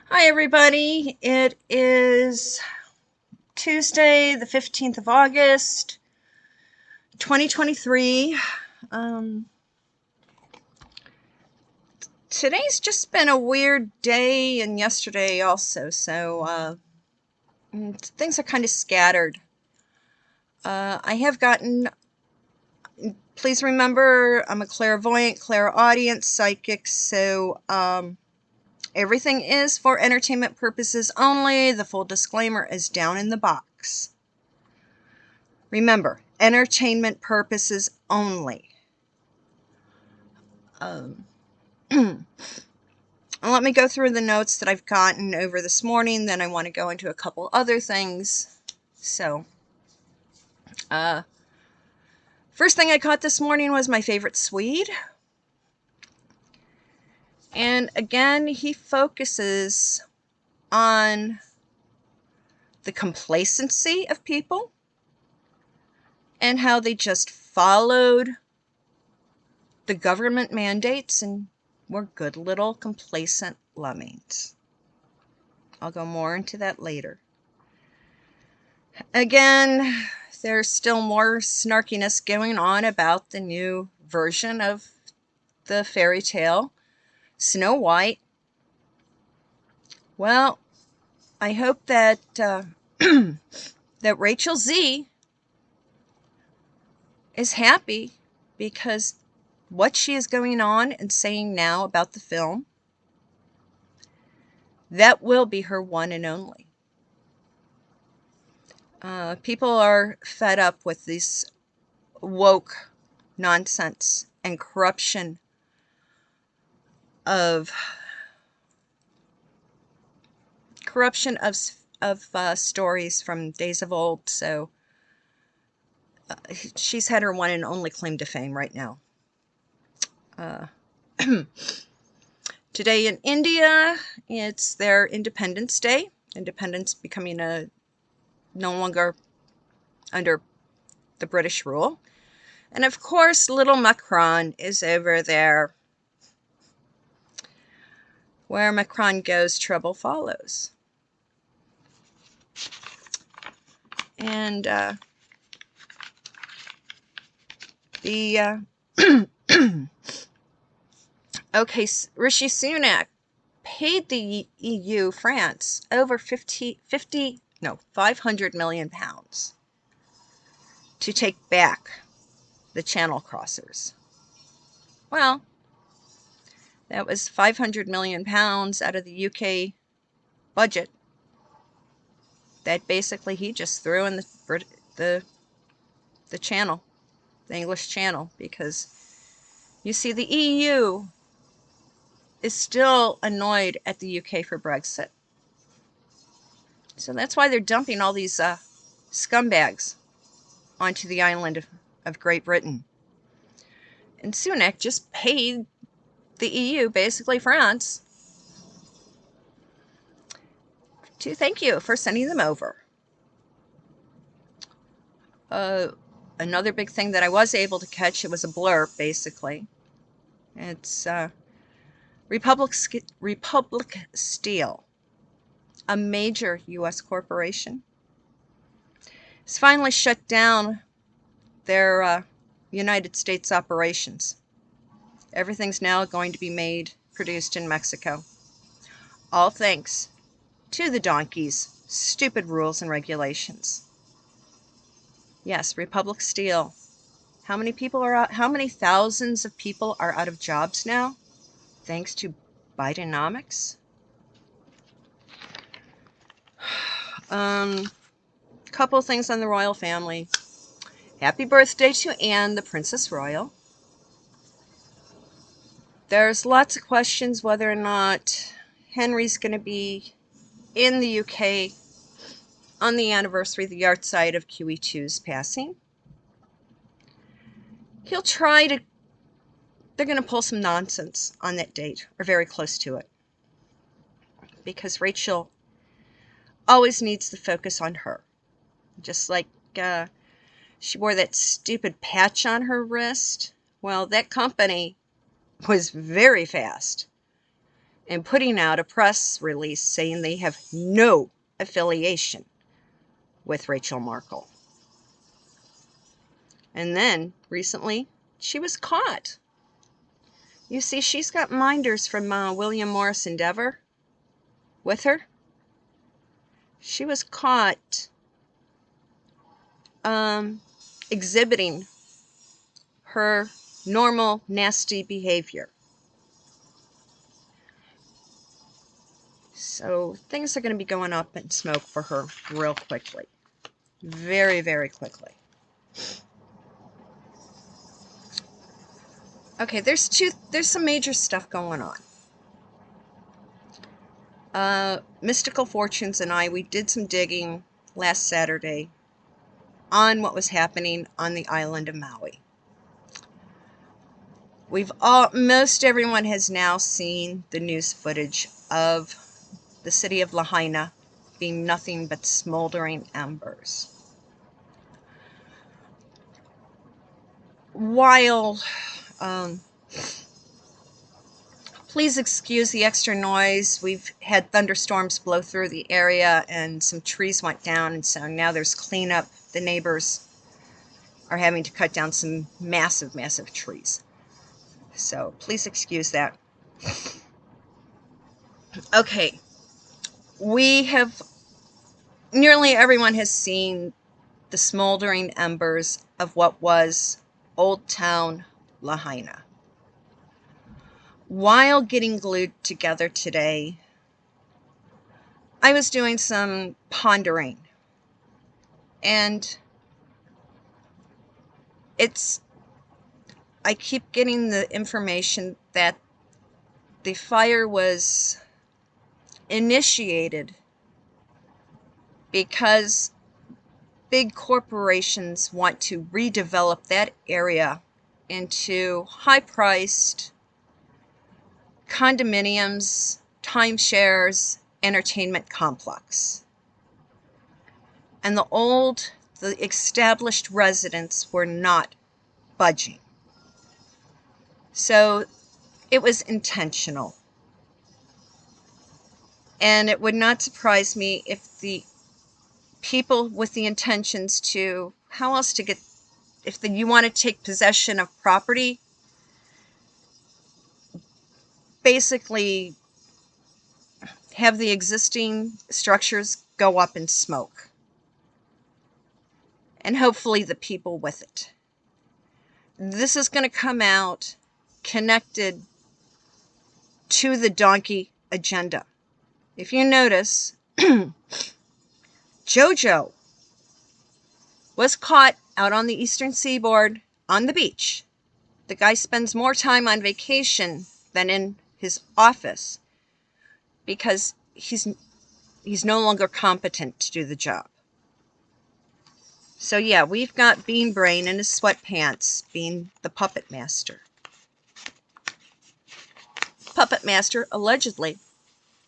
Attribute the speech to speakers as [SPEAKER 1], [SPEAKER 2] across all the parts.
[SPEAKER 1] Hi everybody, it is Tuesday the 15th of August 2023. Today's just been a weird day and yesterday also, so things are kind of scattered. I have gotten, please remember, I'm a clairvoyant, clairaudient, psychic, so everything is for entertainment purposes only. The full disclaimer is down in the box. Remember, entertainment purposes only. Let me go through the notes that I've gotten over this morning, then I want to go into a couple other things. So, first thing I caught this morning was my favorite Swede. And again, he focuses on the complacency of people and how they just followed the government mandates and were good little complacent lemmings. I'll go more into that later. Again, there's still more snarkiness going on about the new version of the fairy tale, Snow White. Well, I hope that that Rachel Z is happy, because what she is going on and saying now about the film, that will be her one and only. People are fed up with this woke nonsense and corruption of stories from days of old. So she's had her one and only claim to fame right now. Today in India, it's their Independence Day. Independence becoming no longer under the British rule. And of course, little Macron is over there. Where Macron goes, trouble follows. And okay, Rishi Sunak paid the EU, France, over 500 million pounds to take back the Channel crossers. Well, that was 500 million pounds out of the UK budget that basically he just threw in the channel, the English Channel, because you see the EU is still annoyed at the UK for Brexit. So that's why they're dumping all these scumbags onto the island of Great Britain. And Sunak just paid the EU, basically France, to thank you for sending them over. Another big thing that I was able to catch, it was a blurb, basically. It's Republic Steel, a major U.S. corporation, has finally shut down their United States operations. Everything's now going to be produced in Mexico. All thanks to the donkeys' stupid rules and regulations. Yes, Republic Steel. How many people are out? How many thousands of people are out of jobs now? Thanks to Bidenomics. Couple things on the royal family. Happy birthday to Anne, the Princess Royal. There's lots of questions whether or not Henry's going to be in the UK on the anniversary of the yahrzeit of QE2's passing. He'll try to, they're going to pull some nonsense on that date, or very close to it, because Rachel always needs the focus on her. Just like she wore that stupid patch on her wrist. Well, that company was very fast and putting out a press release saying they have no affiliation with Rachel Markle. And then, recently, she was caught. You see, she's got minders from William Morris Endeavor with her. She was caught exhibiting her normal, nasty behavior. So things are going to be going up in smoke for her real quickly. Very, very quickly. Okay, there's some major stuff going on. Mystical Fortunes and we did some digging last Saturday on what was happening on the island of Maui. Most everyone has now seen the news footage of the city of Lahaina being nothing but smoldering embers. While, please excuse the extra noise, we've had thunderstorms blow through the area and some trees went down, and so now there's cleanup. The neighbors are having to cut down some massive, massive trees. So please excuse that. Okay, nearly everyone has seen the smoldering embers of what was Old Town Lahaina. While getting glued together today, I was doing some pondering, and I keep getting the information that the fire was initiated because big corporations want to redevelop that area into high-priced condominiums, timeshares, entertainment complex. And the established residents were not budging. So it was intentional. And it would not surprise me if the people with the intentions to, you want to take possession of property, basically have the existing structures go up in smoke. And hopefully the people with it. This is going to come out connected to the donkey agenda. If you notice, Jojo was caught out on the eastern seaboard on the beach. The guy spends more time on vacation than in his office because he's no longer competent to do the job. So yeah, we've got Bean Brain in his sweatpants being the puppet master. Puppet master allegedly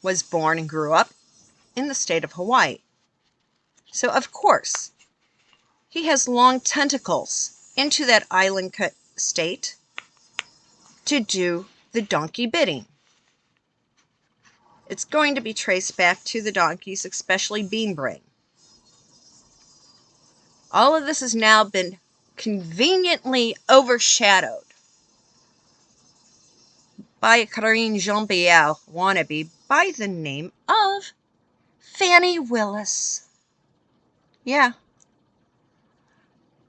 [SPEAKER 1] was born and grew up in the state of Hawaii. So of course, he has long tentacles into that island state to do the donkey bidding. It's going to be traced back to the donkeys, especially Bean Brain. All of this has now been conveniently overshadowed by a Karine Jean-Pierre wannabe by the name of Fannie Willis. Yeah.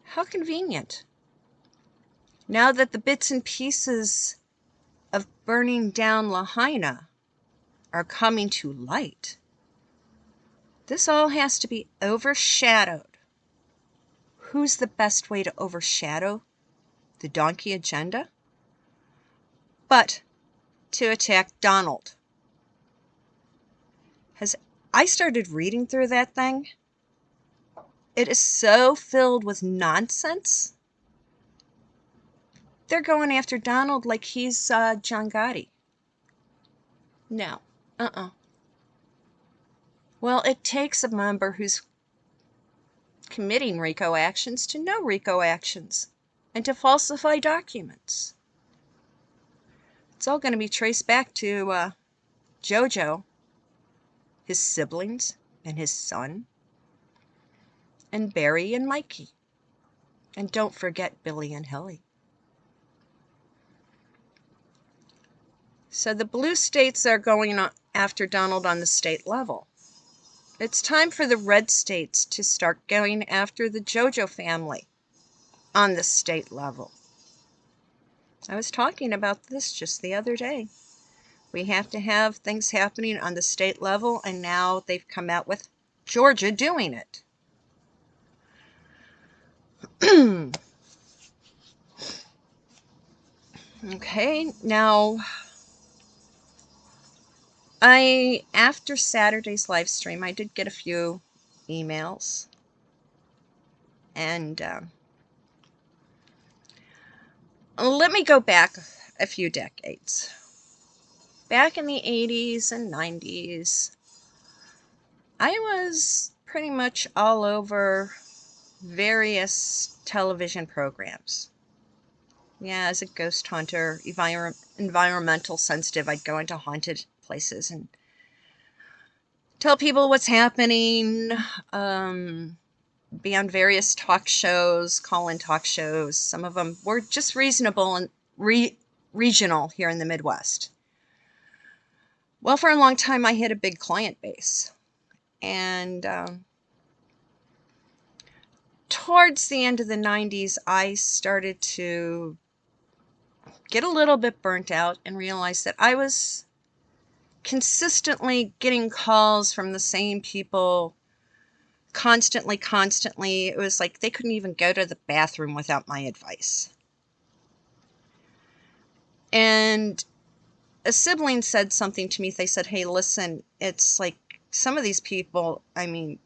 [SPEAKER 1] How convenient. Now that the bits and pieces of burning down Lahaina are coming to light, this all has to be overshadowed. Who's the best way to overshadow the donkey agenda? But to attack Donald. I started reading through that thing. It is so filled with nonsense. They're going after Donald like he's John Gotti. No. Well, it takes a member who's committing RICO actions to know RICO actions and to falsify documents. It's all going to be traced back to Jojo, his siblings, and his son, and Barry and Mikey. And don't forget Billy and Hilly. So the blue states are going after Donald on the state level. It's time for the red states to start going after the Jojo family on the state level. I was talking about this just the other day. We have to have things happening on the state level, and now they've come out with Georgia doing it. Okay, now after Saturday's live stream, I did get a few emails, and let me go back a few decades. Back in the 80s and 90s, I was pretty much all over various television programs. Yeah, as a ghost hunter, environmental sensitive, I'd go into haunted places and tell people what's happening, be on various talk shows, call-in talk shows. Some of them were just reasonable and regional here in the Midwest. Well, for a long time, I had a big client base. And towards the end of the 90s, I started to get a little bit burnt out and realize that I was consistently getting calls from the same people constantly. It was like they couldn't even go to the bathroom without my advice. And a sibling said something to me. They said, hey, listen, it's like some of these people, I mean,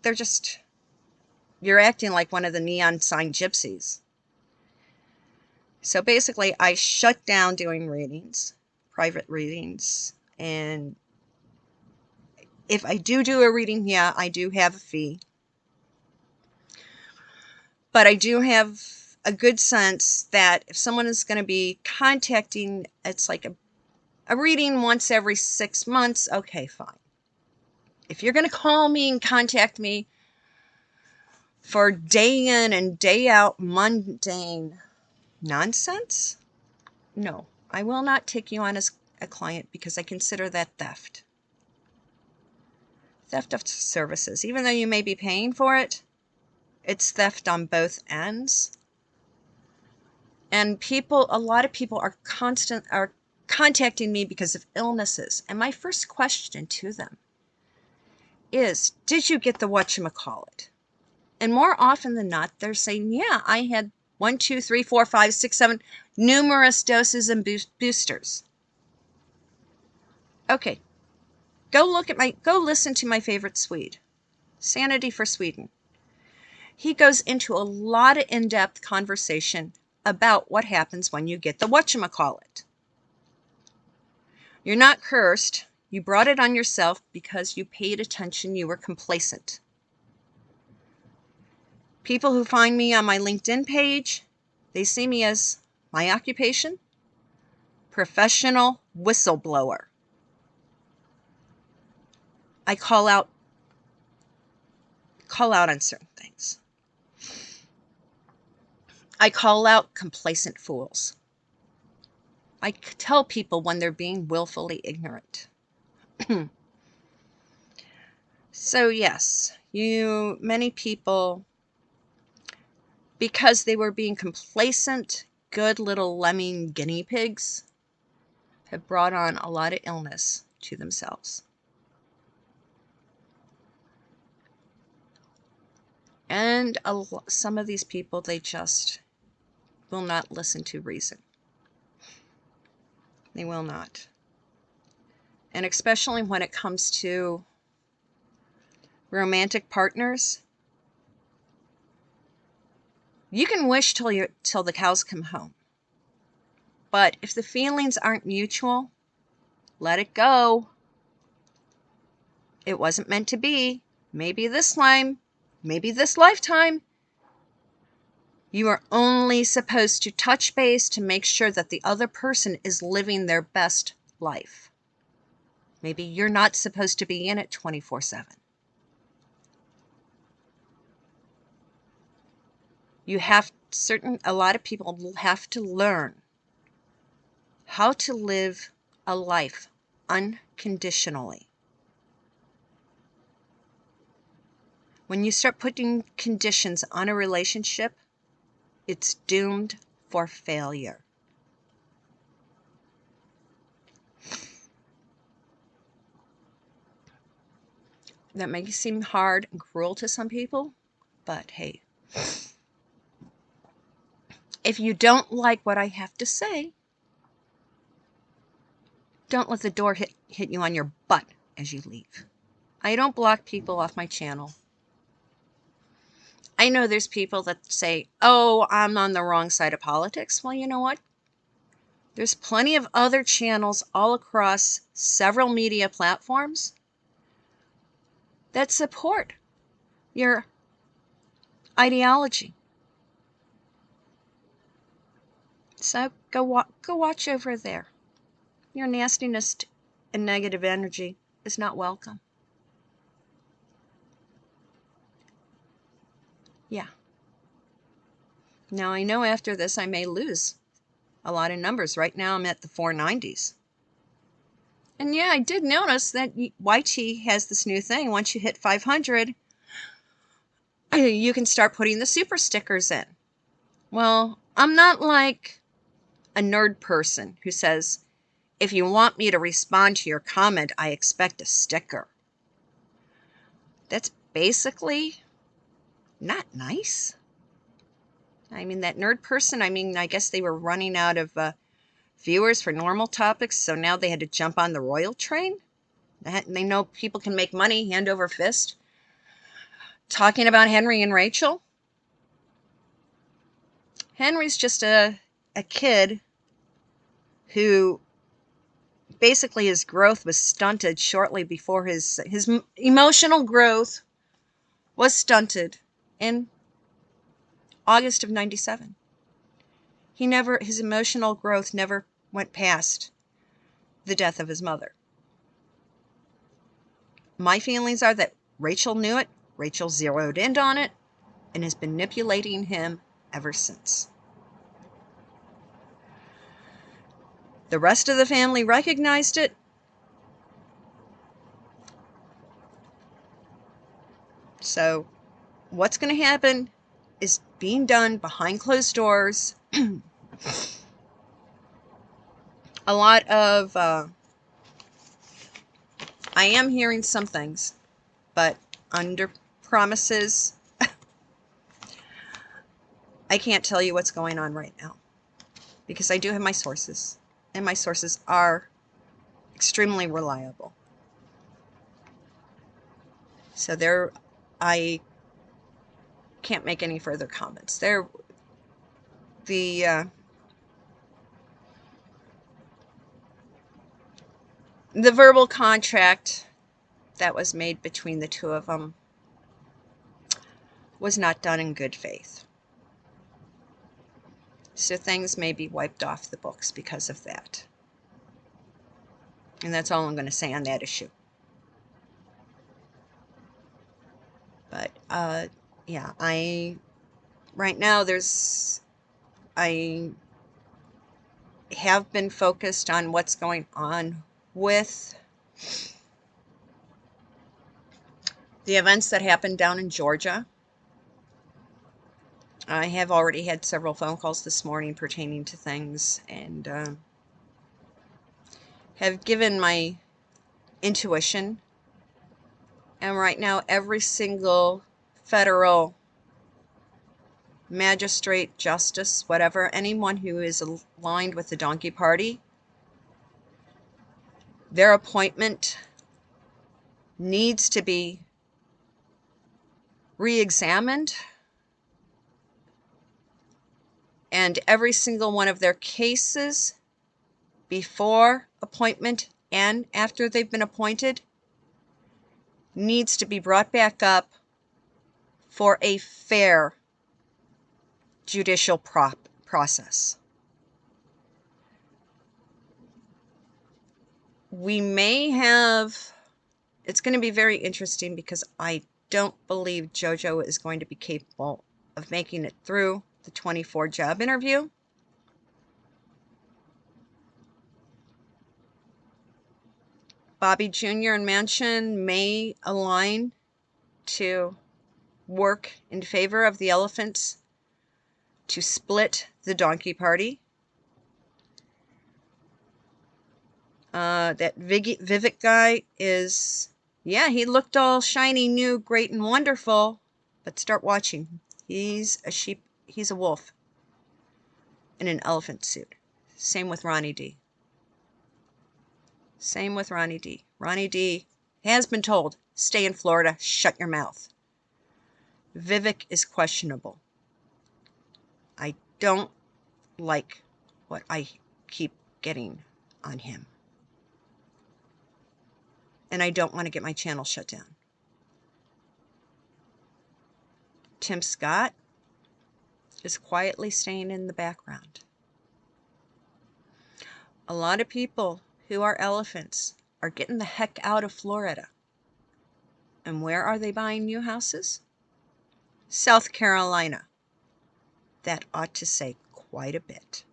[SPEAKER 1] you're acting like one of the neon sign gypsies. So basically, I shut down doing readings, private readings, and if I do a reading, yeah, I do have a fee. But I do have a good sense that if someone is going to be contacting, it's like a reading once every 6 months, okay, fine. If you're going to call me and contact me for day in and day out mundane nonsense, no, I will not take you on as a client because I consider that theft. Theft of services. Even though you may be paying for it, it's theft on both ends. And a lot of people are contacting me because of illnesses. And my first question to them is, did you get the whatchamacallit? And more often than not, they're saying, yeah, I had 1, 2, 3, 4, 5, 6, 7, numerous doses and boosters. Okay, go listen to my favorite Swede, Sanity for Sweden. He goes into a lot of in-depth conversation about what happens when you get the whatchamacallit. You're not cursed. You brought it on yourself because you paid attention. You were complacent. People who find me on my LinkedIn page, they see me as my occupation, professional whistleblower. I call out on certain things. I call out complacent fools. I tell people when they're being willfully ignorant. So yes, many people, because they were being complacent, good little lemming guinea pigs, have brought on a lot of illness to themselves. And some of these people, they just will not listen to reason. They will not. And especially when it comes to romantic partners, you can wish till the cows come home. But if the feelings aren't mutual, let it go. It wasn't meant to be. Maybe this time, maybe this lifetime. You are only supposed to touch base to make sure that the other person is living their best life. Maybe you're not supposed to be in it 24/7. A lot of people will have to learn how to live a life unconditionally. When you start putting conditions on a relationship, it's doomed for failure. That may seem hard and cruel to some people, but hey, if you don't like what I have to say, don't let the door hit you on your butt as you leave. I don't block people off my channel. I know there's people that say, oh, I'm on the wrong side of politics. Well, you know what? There's plenty of other channels all across several media platforms that support your ideology. So go watch over there. Your nastiness and negative energy is not welcome. Yeah. Now I know after this I may lose a lot of numbers. Right now I'm at the 490s. And yeah, I did notice that YT has this new thing. Once you hit 500, you can start putting the super stickers in. Well, I'm not like a nerd person who says, if you want me to respond to your comment, I expect a sticker. That's basically not nice. I mean, that nerd person, I guess they were running out of viewers for normal topics, so now they had to jump on the royal train. They know people can make money hand over fist talking about Henry and Rachel. Henry's just a kid who basically his growth was stunted shortly before his emotional growth was stunted in August of 97. His emotional growth never went past the death of his mother. My feelings are that Rachel knew it, Rachel zeroed in on it, and has been manipulating him ever since. The rest of the family recognized it. So what's going to happen is being done behind closed doors. A lot of, I am hearing some things, but under promises, I can't tell you what's going on right now because I do have my sources, and my sources are extremely reliable. So I can't make any further comments. The verbal contract that was made between the two of them was not done in good faith. So things may be wiped off the books because of that. And that's all I'm going to say on that issue. But, yeah, right now I have been focused on what's going on with the events that happened down in Georgia. I have already had several phone calls this morning pertaining to things, and have given my intuition. And right now, every single federal magistrate, justice, whatever, anyone who is aligned with the Donkey Party, their appointment needs to be re-examined, and every single one of their cases before appointment and after they've been appointed needs to be brought back up for a fair judicial process. we may have, it's going to be very interesting because I don't believe Jojo is going to be capable of making it through the 24 job interview. Bobby Jr. and Mansion may align to work in favor of the elephants to split the donkey party. That Vivek guy is, yeah, he looked all shiny, new, great, and wonderful, but start watching. He's a sheep, he's a wolf in an elephant suit. Same with Ronnie D. Same with Ronnie D. Ronnie D has been told, stay in Florida, shut your mouth. Vivek is questionable. I don't like what I keep getting on him. And I don't want to get my channel shut down. Tim Scott is quietly staying in the background. A lot of people who are elephants are getting the heck out of Florida. And where are they buying new houses? South Carolina. That ought to say quite a bit.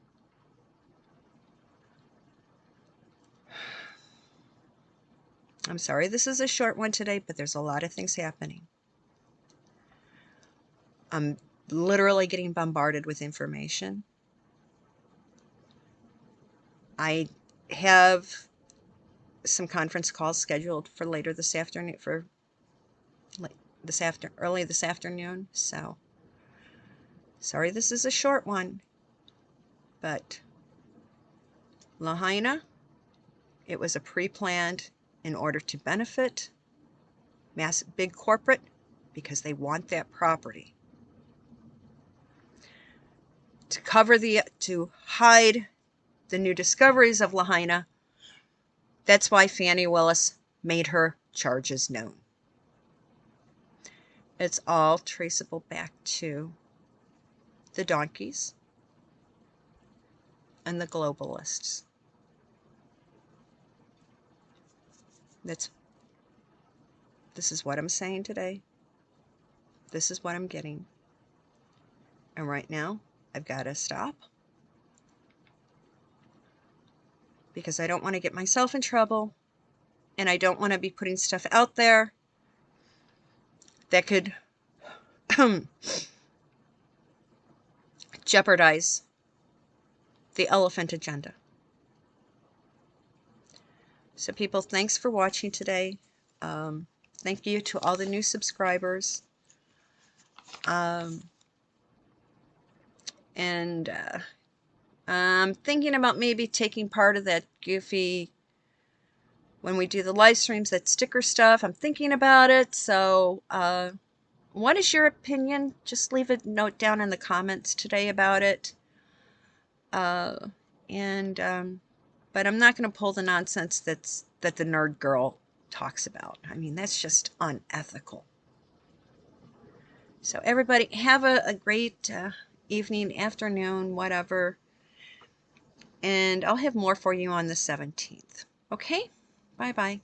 [SPEAKER 1] I'm sorry this is a short one today, but there's a lot of things happening. I'm literally getting bombarded with information. I have some conference calls scheduled for later this afternoon, early this afternoon. So sorry this is a short one, but Lahaina, it was a pre-planned in order to benefit big corporate because they want that property. To hide the new discoveries of Lahaina. That's why Fannie Willis made her charges known. It's all traceable back to the donkeys and the globalists. This is what I'm saying today. This is what I'm getting. And right now, I've got to stop. Because I don't want to get myself in trouble. And I don't want to be putting stuff out there that could jeopardize the elephant agenda. So people, thanks for watching today. Thank you to all the new subscribers. I'm thinking about maybe taking part of that goofy, when we do the live streams, that sticker stuff. I'm thinking about it. So what is your opinion? Just leave a note down in the comments today about it. But I'm not going to pull the nonsense that the nerd girl talks about. I mean, that's just unethical. So everybody, have a great evening, afternoon, whatever. And I'll have more for you on the 17th. Okay? Bye-bye.